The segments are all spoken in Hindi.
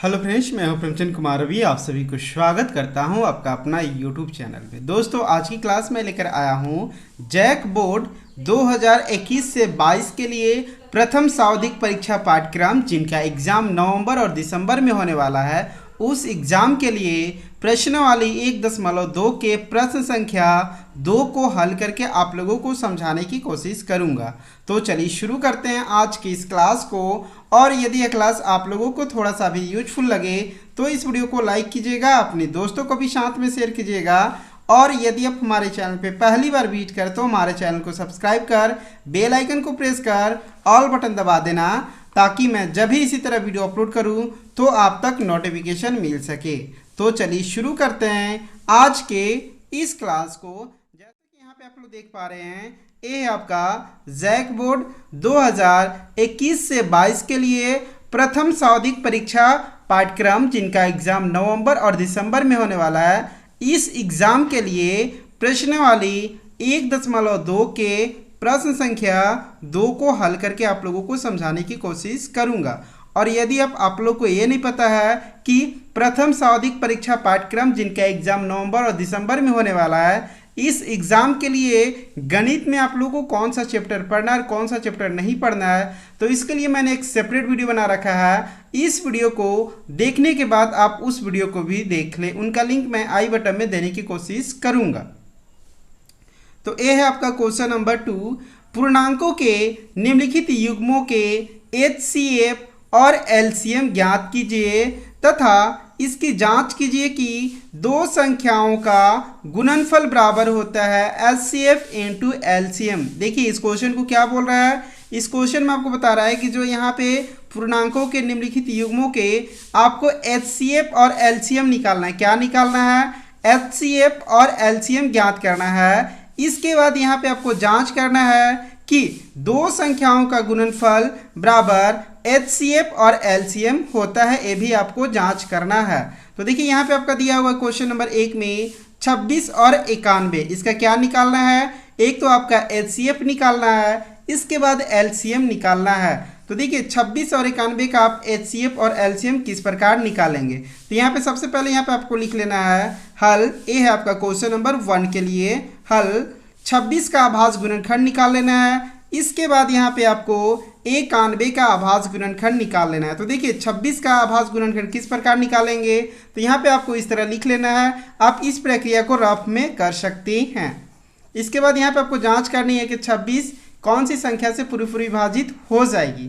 हेलो फ्रेंड्स, मैं हूं प्रेमचंद कुमार रवि। आप सभी को स्वागत करता हूं आपका अपना यूट्यूब चैनल में। दोस्तों, आज की क्लास में लेकर आया हूं जैक बोर्ड 2021 से 22 के लिए प्रथम सावधिक परीक्षा पाठ्यक्रम, जिनका एग्जाम नवंबर और दिसंबर में होने वाला है। उस एग्जाम के लिए प्रश्नावली 1.2 के प्रश्न संख्या 2 को हल करके आप लोगों को समझाने की कोशिश करूंगा। तो चलिए शुरू करते हैं आज की इस क्लास को। और यदि यह क्लास आप लोगों को थोड़ा सा भी यूजफुल लगे तो इस वीडियो को लाइक कीजिएगा, अपने दोस्तों को भी साथ में शेयर कीजिएगा। और यदि आप हमारे चैनल पे पहली बार विजिट करें तो हमारे चैनल को सब्सक्राइब कर बेल आइकन को प्रेस कर ऑल बटन दबा देना, ताकि मैं जब भी इसी तरह वीडियो अपलोड करूं तो आप तक नोटिफिकेशन मिल सके। तो चलिए शुरू करते हैं आज के इस क्लास को। जैसे कि यहाँ पे आप लोग देख पा रहे हैं, ये है आपका जैक बोर्ड 2021 से 22 के लिए प्रथम सावधिक परीक्षा पाठ्यक्रम, जिनका एग्जाम नवंबर और दिसंबर में होने वाला है। इस एग्जाम के लिए प्रश्नावली 1.2 के प्रश्न संख्या 2 को हल करके आप लोगों को समझाने की कोशिश करूंगा। और यदि आप लोग को ये नहीं पता है कि प्रथम सावधिक परीक्षा पाठ्यक्रम, जिनका एग्जाम नवंबर और दिसंबर में होने वाला है, इस एग्जाम के लिए गणित में आप लोगों को कौन सा चैप्टर पढ़ना है और कौन सा चैप्टर नहीं पढ़ना है, तो इसके लिए मैंने एक सेपरेट वीडियो बना रखा है। इस वीडियो को देखने के बाद आप उस वीडियो को भी देख लें, उनका लिंक मैं आई बटन में देने की कोशिश करूंगा। तो ये है आपका क्वेश्चन नंबर 2। पूर्णांकों के निम्नलिखित युग्मों के HCF और LCM ज्ञात कीजिए तथा इसकी जांच कीजिए कि दो संख्याओं का गुणनफल बराबर होता है HCF इंटू LCM। देखिए इस क्वेश्चन को क्या बोल रहा है। इस क्वेश्चन में आपको बता रहा है कि जो यहाँ पे पूर्णांकों के निम्नलिखित युग्मों के आपको HCF और LCM निकालना है। क्या निकालना है? HCF और LCM ज्ञात करना है। इसके बाद यहाँ पे आपको जांच करना है कि दो संख्याओं का गुणनफल बराबर HCF और LCM होता है, ये भी आपको जांच करना है। तो देखिए यहाँ पे आपका दिया हुआ क्वेश्चन नंबर 1 में 26 और 91, इसका क्या निकालना है? एक तो आपका HCF निकालना है, इसके बाद LCM निकालना है। तो देखिए 26 और 91 का आप HCF और LCM किस प्रकार निकालेंगे? तो यहाँ पे सबसे पहले यहाँ पे आपको लिख लेना है हल। ये है आपका क्वेश्चन नंबर 1 के लिए हल। 26 का आभाज्य गुणनखंड निकाल लेना है। इसके बाद यहाँ पे आपको 91 का आभाज्य गुणनखंड निकाल लेना है। तो देखिए 26 का आभाज्य गुणनखंड किस प्रकार निकालेंगे? तो यहाँ पे आपको इस तरह लिख लेना है। आप इस प्रक्रिया को रफ में कर सकते हैं। इसके बाद यहाँ पे आपको जांच करनी है कि 26 कौन सी संख्या से पूरी विभाजित हो जाएगी।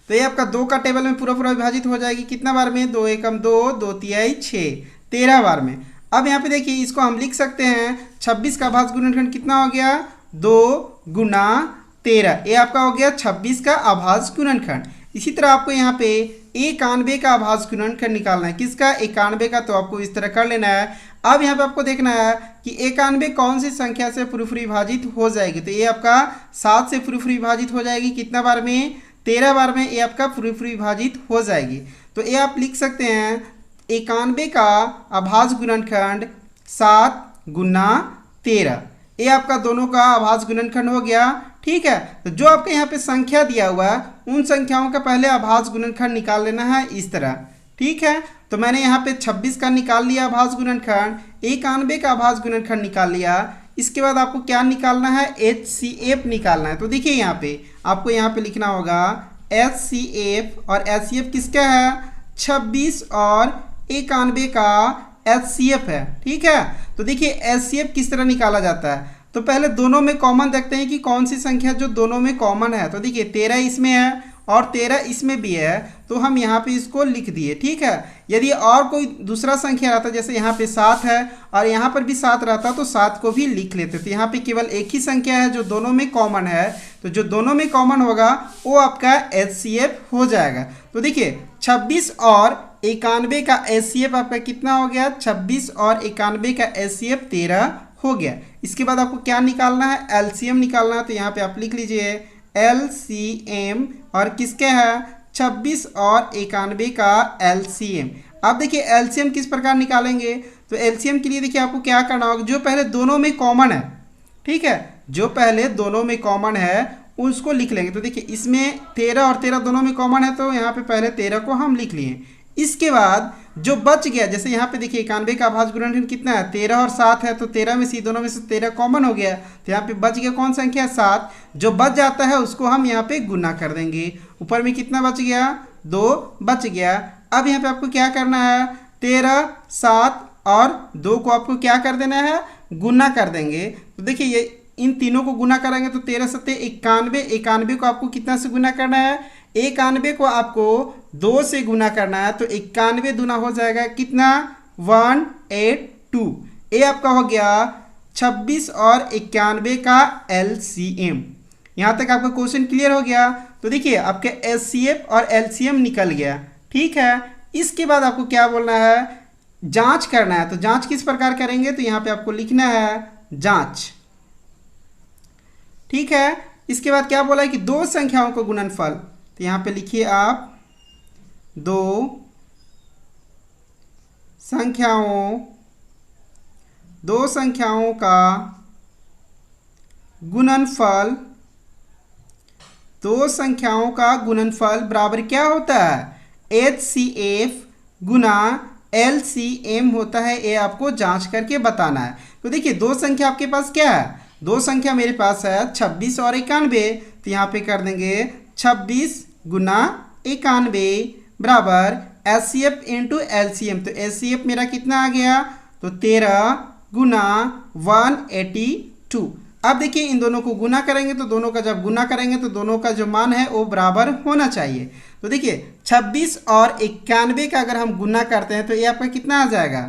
तो ये आपका 2 का टेबल में पूरा विभाजित हो जाएगी। कितना बार में? 2 एकम 2, 2 तिहाई 6, 13 बार में। अब यहाँ पे देखिए इसको हम लिख सकते हैं 26 का आभाज्य गुणनखंड कितना हो गया? 2 गुना 13। ये आपका हो गया 26 का आभाज्य गुणनखंड। इसी तरह आपको यहाँ पे 91 का आभाज्य गुणनखंड निकालना है। किसका? 91 का। तो आपको इस तरह कर लेना है। अब यहाँ पे आपको देखना है कि 91 कौन सी संख्या से पूरी विभाजित हो जाएगी। तो ये आपका 7 से पूरी विभाजित हो जाएगी। कितना बार में? 13 बार में ये आपका पूरी विभाजित हो जाएगी। तो ये आप लिख सकते हैं 91 का आभाज्य गुणनखंड 7 गुना 13। ये आपका दोनों का आभाज्य गुणनखंड हो गया। ठीक है। तो जो आपके यहाँ पे संख्या दिया हुआ है उन संख्याओं का पहले आभाज्य गुणनखंड निकाल लेना है इस तरह। ठीक है। तो मैंने यहाँ पे 26 का निकाल लिया आभाज्य गुणनखंड, 91 का आभाज्य गुणनखंड निकाल लिया। इसके बाद आपको क्या निकालना है? HCF निकालना है। तो देखिए यहाँ पे आपको यहाँ पे लिखना होगा HCF। और HCF किसका है? 26 और 91 का HCF है। ठीक है। तो देखिए HCF किस तरह निकाला जाता है। तो पहले दोनों में कॉमन देखते हैं कि कौन सी संख्या जो दोनों में कॉमन है। तो देखिए 13 इसमें है और 13 इसमें भी है, तो हम यहाँ पे इसको लिख दिए। ठीक है। यदि और कोई दूसरा संख्या रहता, जैसे यहाँ पे 7 है और यहाँ पर भी 7 रहता, तो 7 को भी लिख लेते। तो यहाँ पे केवल एक ही संख्या है जो दोनों में कॉमन है, तो जो दोनों में कॉमन होगा वो आपका HCF हो जाएगा। तो देखिए 26 और 91 का HCF आपका कितना हो गया? 26 और 91 का HCF 13 हो गया। इसके बाद आपको क्या निकालना है? LCM निकालना है। तो यहाँ पे आप लिख लीजिए LCM। और किसके है? 26 और 91 का LCM। अब देखिए LCM किस प्रकार निकालेंगे? तो LCM के लिए देखिए आपको क्या करना होगा, जो पहले दोनों में कॉमन है। ठीक है। जो पहले दोनों में कॉमन है उसको लिख लेंगे। तो देखिए इसमें 13 और 13 दोनों में कॉमन है, तो यहाँ पे पहले 13 को हम लिख लिए। इसके बाद जो बच गया, जैसे यहाँ पे देखिए 91 का अभाज्य गुणनखंड कितना है, 13 और 7 है, तो 13 में से दोनों में से 13 कॉमन हो गया, तो यहाँ पे बच गया कौन संख्या, 7। जो बच जाता है उसको हम यहाँ पे गुना कर देंगे। ऊपर में कितना बच गया, 2 बच गया। अब यहाँ पे आपको क्या करना है, 13, 7 और 2 को आपको क्या कर देना है, गुना कर देंगे। तो देखिए ये इन तीनों को गुना करेंगे तो 13 सत्ते 91, 91 को आपको कितना से गुना करना है, 91 को आपको 2 से गुना करना है। तो 91 दूना हो जाएगा कितना, 182। ये आपका हो गया 26 और 91 का LCM। यहाँ तक आपका क्वेश्चन क्लियर हो गया। तो देखिए आपके HCF और LCM निकल गया, ठीक है। इसके बाद आपको क्या बोलना है, जांच करना है। तो जांच किस प्रकार करेंगे, तो यहाँ पे आपको लिखना है जांच, ठीक है। इसके बाद क्या बोला है कि दो संख्याओं का गुणनफल, तो यहाँ पे लिखिए आप 2 संख्याओं का गुणनफल, 2 संख्याओं का गुणनफल बराबर क्या होता है, HCF गुना LCM होता है। ये आपको जांच करके बताना है। तो देखिए 2 संख्या आपके पास क्या है, 2 संख्या मेरे पास है 26 और 91, तो यहाँ पे कर देंगे 26 गुना 91 बराबर HCF इंटू LCM। तो HCF मेरा कितना आ गया, तो 13 गुना 182। अब देखिए इन दोनों को गुना करेंगे, तो दोनों का जब गुना करेंगे तो दोनों का जो मान है वो बराबर होना चाहिए। तो देखिए 26 और 91 का अगर हम गुना करते हैं तो ये आपका कितना आ जाएगा,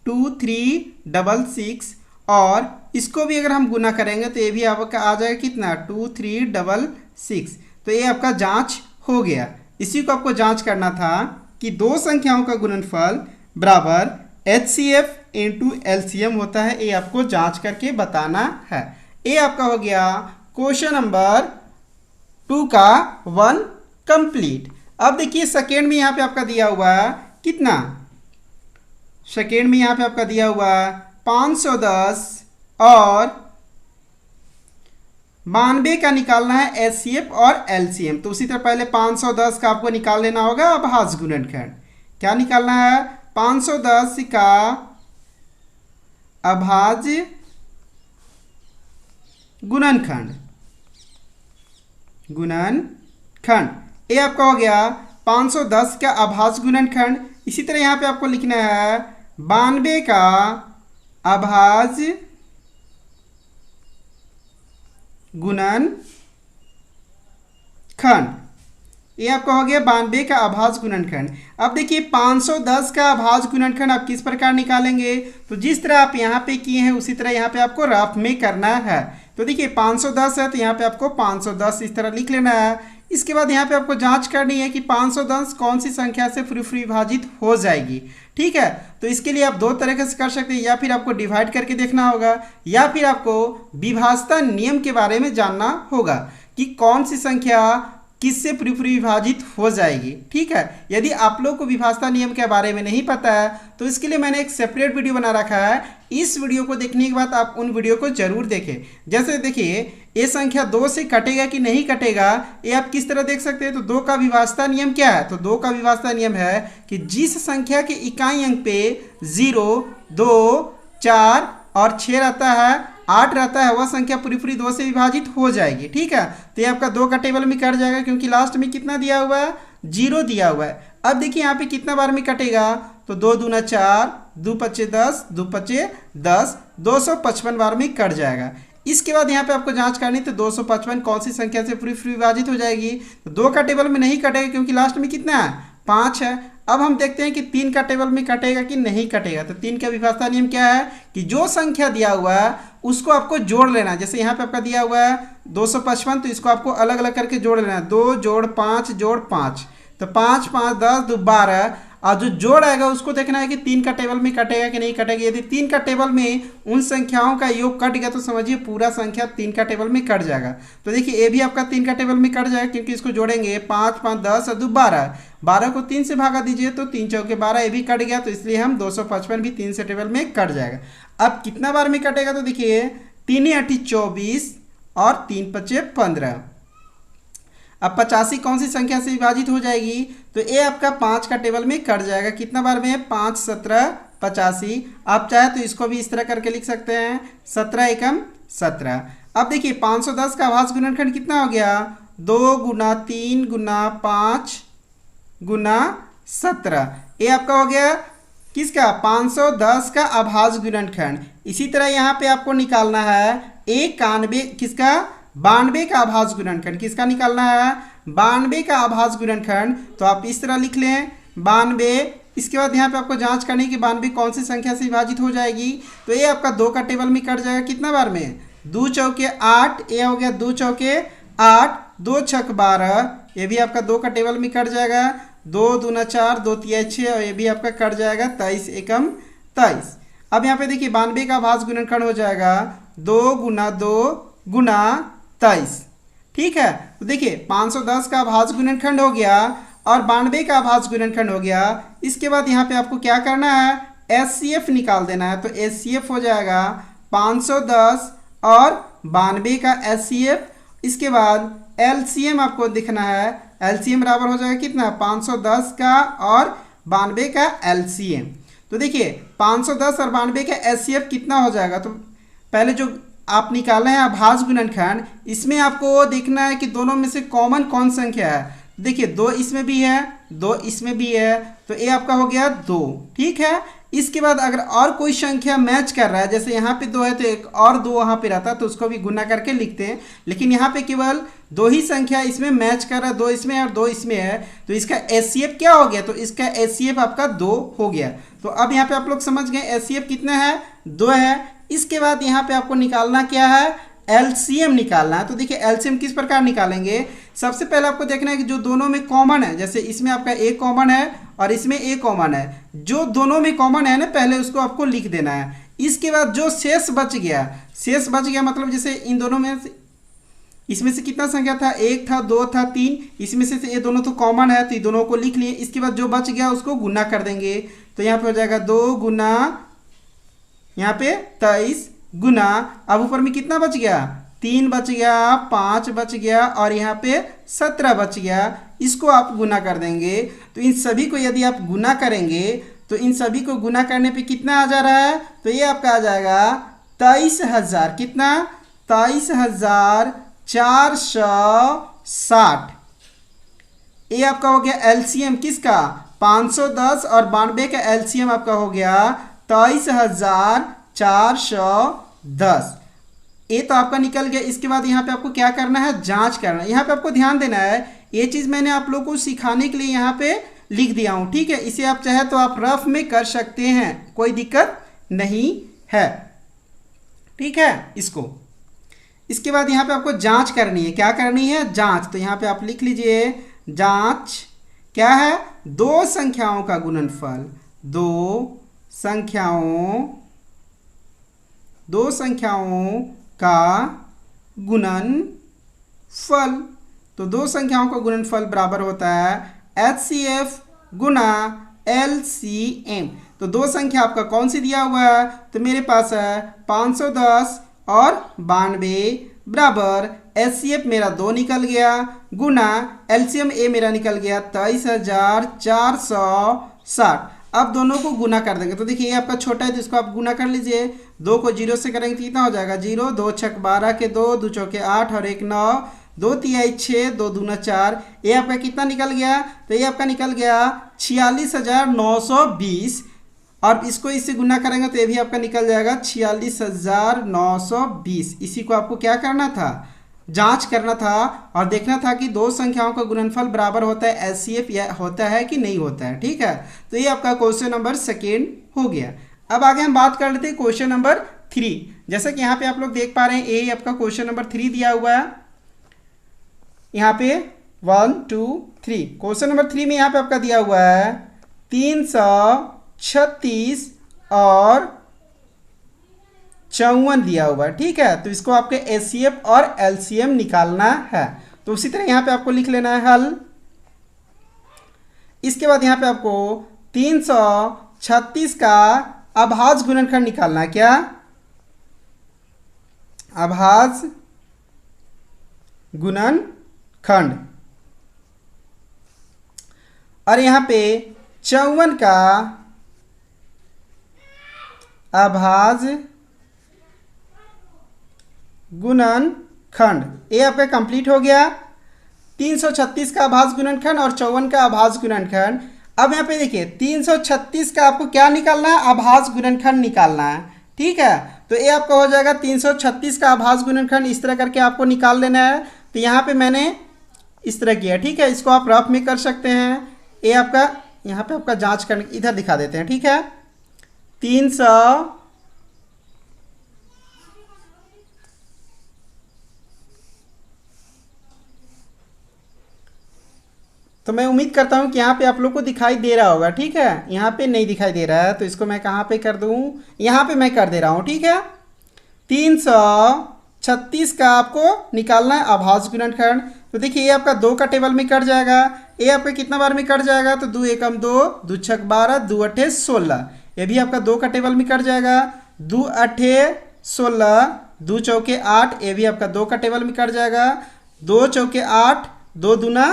2366। और इसको भी अगर हम गुना करेंगे तो ये भी आपका आ जाएगा कितना, 2366। तो ये आपका जांच हो गया। इसी को आपको जांच करना था कि 2 संख्याओं का गुणनफल बराबर HCF इंटू LCM होता है। ये आपको जांच करके बताना है। ये आपका हो गया क्वेश्चन नंबर 2 का 1 कंप्लीट। अब देखिए सेकेंड में यहाँ पे आपका दिया हुआ है कितना, सेकेंड में यहाँ पे आपका दिया हुआ है 510 और 92 का निकालना है HCF और LCM। तो उसी तरह पहले 510 का आपको निकाल लेना होगा अभाज्य गुणनखंड। क्या निकालना है, 510 का अभाज्य गुणनखंड, ये आपका हो गया 510 का अभाज्य गुणनखंड। इसी तरह यहाँ पे आपको लिखना है 92 का अभाज्य गुणनखंड। ये आपका हो गया 92 का अभाज्य गुणनखंड। अब देखिए 510 का अभाज्य गुणनखंड आप किस प्रकार निकालेंगे, तो जिस तरह आप यहाँ पे किए हैं उसी तरह यहाँ पे आपको रफ में करना है। तो देखिए 510 है तो यहाँ पे आपको 510 इस तरह लिख लेना है। इसके बाद यहाँ पे आपको जांच करनी है कि 510 कौन सी संख्या से विभाजित हो जाएगी, ठीक है। तो इसके लिए आप 2 तरीके से कर सकते हैं, या फिर आपको डिवाइड करके देखना होगा, या फिर आपको विभाजता नियम के बारे में जानना होगा कि कौन सी संख्या किससे विभाजित हो जाएगी, ठीक है। यदि आप लोग को विभाजता नियम के बारे में नहीं पता है तो इसके लिए मैंने एक सेपरेट वीडियो बना रखा है। इस वीडियो को देखने के बाद आप उन वीडियो को जरूर देखें। जैसे देखिए ये संख्या 2 से कटेगा कि नहीं कटेगा, ये आप किस तरह देख सकते हैं। तो 2 का विभाजता नियम क्या है, तो 2 का विभाजता नियम है कि जिस संख्या के इकाई अंक पे 0, 2, 4 और 6 रहता है, 8 रहता है, वह संख्या पूरी 2 से विभाजित हो जाएगी, ठीक है। तो ये आपका 2 का टेबल में कट जाएगा क्योंकि लास्ट में कितना दिया हुआ है, 0 दिया हुआ है। अब देखिए यहाँ पे कितना बार में कटेगा, तो 2 दूना 4, 2 पच्चे 10, 2 पच्चे 10, 255 बार में कट जाएगा। इसके बाद यहाँ पे आपको जांच करनी, तो 255 कौन सी संख्या से विभाजित हो जाएगी, तो 2 का टेबल में नहीं कटेगा क्योंकि लास्ट में कितना है, 5 है। अब हम देखते हैं कि 3 का टेबल में कटेगा कि नहीं कटेगा। तो 3 का विभाजता नियम क्या है कि जो संख्या दिया हुआ है उसको आपको जोड़ लेना। जैसे यहाँ पे आपका दिया हुआ है 255, तो इसको आपको अलग अलग करके जोड़ लेना है, 2 जोड़ 5 जोड़ 5, तो 5 5 10 2 12। और जो जोड़ आएगा उसको देखना है कि 3 का टेबल में कटेगा कि नहीं कटेगा। यदि 3 का टेबल में उन संख्याओं का योग कट गया तो समझिए पूरा संख्या 3 का टेबल में कट जाएगा। तो देखिए ये भी आपका 3 का टेबल में कट जाएगा क्योंकि इसको जोड़ेंगे 5 5 10 और 2 12, 12 को 3 से भागा दीजिए तो 3 चौके 12, ये भी कट गया। तो इसलिए हम 255 भी 3 से टेबल में कट जाएगा। अब कितना बार में कटेगा, तो देखिए 3 8 24 और 3 पचे 15। अब 85 कौन सी संख्या से विभाजित हो जाएगी? तो ये आपका 5 का टेबल में कट जाएगा। कितना बार में है? 5 17 85। आप चाहे तो इसको भी इस तरह करके लिख सकते हैं, 17 एकम 17। अब देखिए 510 का अभाज्य गुणनखंड कितना हो गया? 2 गुना 3 गुना 5 गुना 17। ये आपका हो गया किसका? 510 का अभाज्य गुणनखंड। इसी तरह यहाँ पे आपको निकालना है 91 किसका? 92 का अभाज्य गुणनखंड। किसका निकालना है? 92 का अभाज्य गुणनखंड। तो आप इस तरह लिख लें 92। इसके बाद यहाँ पे आपको जांच करनी है कि 92 कौन सी संख्या से विभाजित हो जाएगी। तो ये आपका 2 का टेबल में कट जाएगा। कितना बार में? 2 चौके 8। ये हो गया 2 चौके 8, 2 छक 12। ये भी आपका 2 का टेबल में कट जाएगा। 2 दूना 4, 2 तिया 6 और ये भी आपका कट जाएगा 23 एकम 23। अब यहाँ पे देखिए 92 का अभाज्य गुणनखंड हो जाएगा 2 गुना 2 गुना 23। ठीक है, तो देखिए 510 का अभाज्य गुणनखंड हो गया और 92 का अभाज्य गुणनखंड हो गया। इसके बाद यहाँ पे आपको क्या करना है? एचसीएफ निकाल देना है। तो एचसीएफ हो जाएगा 510 और 92 का एचसीएफ। इसके बाद एलसीएम आपको दिखना है। एलसीएम बराबर हो जाएगा कितना? 510 का और 92 का एलसीएम। तो देखिए 510 और 92 का एचसीएफ कितना हो जाएगा? तो पहले जो आप निकाले हैं अभाज्य गुणनखंड, इसमें आपको देखना है कि दोनों में से कॉमन कौन संख्या है। देखिए 2 इसमें भी है, 2 इसमें भी है, तो ये आपका हो गया 2। ठीक है, इसके बाद अगर और कोई संख्या मैच कर रहा है, जैसे यहाँ पे 2 है तो एक और 2 वहाँ पे रहता है, तो उसको भी गुना करके लिखते हैं। लेकिन यहाँ पे केवल 2 ही संख्या इसमें मैच कर रहा है, 2 इसमें और 2 इसमें है, तो इसका एचसीएफ क्या हो गया? तो इसका एचसीएफ आपका 2 हो गया। तो अब यहाँ पे आप लोग समझ गए एचसीएफ कितना है? 2 है। इसके बाद यहाँ पे आपको निकालना क्या है? एलसीएम निकालना है। तो देखिए एलसीएम किस प्रकार निकालेंगे? सबसे पहले आपको देखना है कि जो दोनों में कॉमन है, जैसे इसमें आपका ए कॉमन है और इसमें ए कॉमन है, जो दोनों में कॉमन है ना पहले उसको आपको लिख देना है। इसके बाद जो शेष बच गया मतलब जैसे इन दोनों में से, इसमें से कितना संख्या था? 1 था, 2 था, 3। इसमें से ये दोनों तो कॉमन है, तो ये दोनों को लिख लिए। इसके बाद जो बच गया उसको गुना कर देंगे। तो यहाँ पे हो जाएगा 2 गुना यहाँ पे 23 गुना, अब ऊपर में कितना बच गया? 3 बच गया, 5 बच गया और यहाँ पे 17 बच गया। इसको आप गुना कर देंगे। तो इन सभी को यदि आप गुना करेंगे तो इन सभी को गुना करने पे कितना आ जा रहा है? तो ये आपका आ जाएगा 23,000। कितना? 23,460। ये आपका हो गया एलसीएम किसका? 510 और 92 का एलसीएम आपका हो गया 23,410। ये तो आपका निकल गया। इसके बाद यहाँ पे आपको क्या करना है? जांच करना है। यहाँ पे आपको ध्यान देना है, ये चीज़ मैंने आप लोगों को सिखाने के लिए यहाँ पे लिख दिया हूँ। ठीक है, इसे आप चाहे तो आप रफ में कर सकते हैं, कोई दिक्कत नहीं है। ठीक है, इसके बाद यहाँ पे आपको जांच करनी है। क्या करनी है? जांच। तो यहाँ पे आप लिख लीजिए जांच क्या है? 2 संख्याओं का गुणनफल। 2 संख्याओं का गुणनफल। तो 2 संख्याओं का गुणनफल बराबर होता है एचसीएफ गुना एलसीएम। तो 2 संख्या आपका कौन सी दिया हुआ है? तो मेरे पास है 510 और 92 बराबर एचसीएफ मेरा 2 निकल गया गुना एलसीएम ए मेरा निकल गया 23,460। अब दोनों को गुना कर देंगे। तो देखिए ये आपका छोटा है तो इसको आप गुना कर लीजिए। 2 को 0 से करेंगे तो कितना हो जाएगा? 0, 2 छक 12 के 2, 2 चौके 8 और 1 9, 2 तिहाई 6, 2 दूना 4। ये आपका कितना निकल गया? तो ये आपका निकल गया 46,920 और इसको इससे गुना करेंगे तो ये भी आपका निकल जाएगा 46,920। इसी को आपको क्या करना था? जांच करना था और देखना था कि 2 संख्याओं का गुणनफल बराबर होता है एचसीएफ या होता है कि नहीं होता है। ठीक है, तो ये आपका क्वेश्चन नंबर 2 हो गया। अब आगे हम बात कर लेते हैं क्वेश्चन नंबर 3। जैसा कि यहाँ पे आप लोग देख पा रहे हैं, ये आपका क्वेश्चन नंबर 3 दिया हुआ है। यहाँ पे 1 2 3 क्वेश्चन नंबर 3 में यहाँ पे आपका दिया हुआ है 336 और 54 दिया हुआ है। ठीक है, तो इसको आपके एचसीएफ और एलसीएम निकालना है। तो उसी तरह यहाँ पे आपको लिख लेना है हल। इसके बाद यहाँ पे आपको 336 का अभाज्य गुणनखंड निकालना है। क्या? अभाज्य गुणनखंड। और यहाँ पे 54 का अभाज्य गुणनखंड, ये आपका कंप्लीट हो गया। 336 का अभाज्य गुणनखंड और 54 का अभाज्य गुणनखंड। अब यहाँ पे देखिए 336 का आपको क्या निकालना है, अभाज्य गुणनखंड निकालना है, ठीक है। तो ये आपका हो जाएगा 336 का अभाज्य गुणनखंड, इस तरह करके आपको निकाल लेना है। तो यहाँ पे मैंने इस तरह किया, ठीक है। इसको आप रफ में कर सकते हैं। ये आपका यहाँ पे आपका जांच करने, इधर दिखा देते हैं, ठीक है। 300 तो मैं उम्मीद करता हूँ कि यहाँ पे आप लोग को दिखाई दे रहा होगा, ठीक है। यहाँ पे नहीं दिखाई दे रहा है तो इसको मैं कहाँ पे कर दूँ, यहाँ पे मैं कर दे रहा हूँ, ठीक है। 336 का आपको निकालना है अभाज्य गुणनखंड। तो देखिए ये आपका 2 का टेबल में कट जाएगा। ये आपका कितना बार में कट जाएगा, तो 2 एकम 2, 2 छक 12, 2 अठे 16। ये भी आपका 2 का टेबल में कट जाएगा। 2 अठे 16, 2 चौके 8, ये भी आपका 2 का टेबल में कट जाएगा। 2 चौके 8, 2 दूना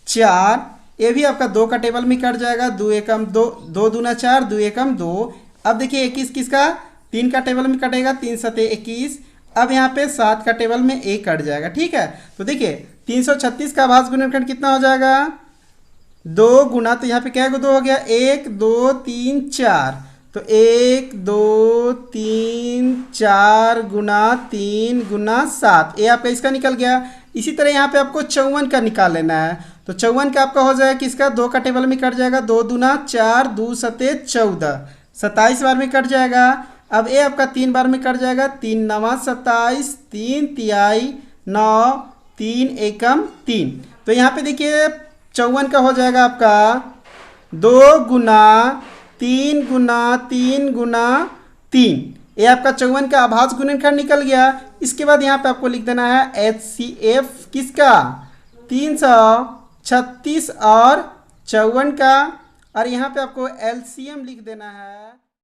4, ये भी आपका 2 का टेबल में कट जाएगा। 2 एकम 2, 2 दूना 4, 2 एकम 2। अब देखिए 21 किसका, 3 का टेबल में कटेगा, 3 सते 21। अब यहाँ पे 7 का टेबल में 1 कट जाएगा, ठीक है। तो देखिए 336 का अभाज्य गुणनखंड कितना हो जाएगा, 2 गुना, तो यहाँ पे क्या 2 हो गया, 1 2 3 4। तो 1 2 3 4 गुना 3 गुना 7, ये आपका इसका निकल गया। इसी तरह यहाँ पे आपको 54 का निकाल लेना है। तो 54 का आपका हो जाएगा किसका, 2 का टेबल में कट जाएगा। 2 दूना 4, 2 सते 14, 27 बार में कट जाएगा। अब ये आपका 3 बार में कट जाएगा। 3 नवा 27, 3 तिहाई 9, 3 एकम 3। तो यहाँ पे देखिए 54 का हो जाएगा आपका 2 गुना 3 गुना 3 गुना 3। ये आपका 54 का अभाज्य गुणनखंड निकल गया। इसके बाद यहाँ पे आपको लिख देना है HCF किसका, 336 और 54 का। और यहाँ पे आपको LCM लिख देना है।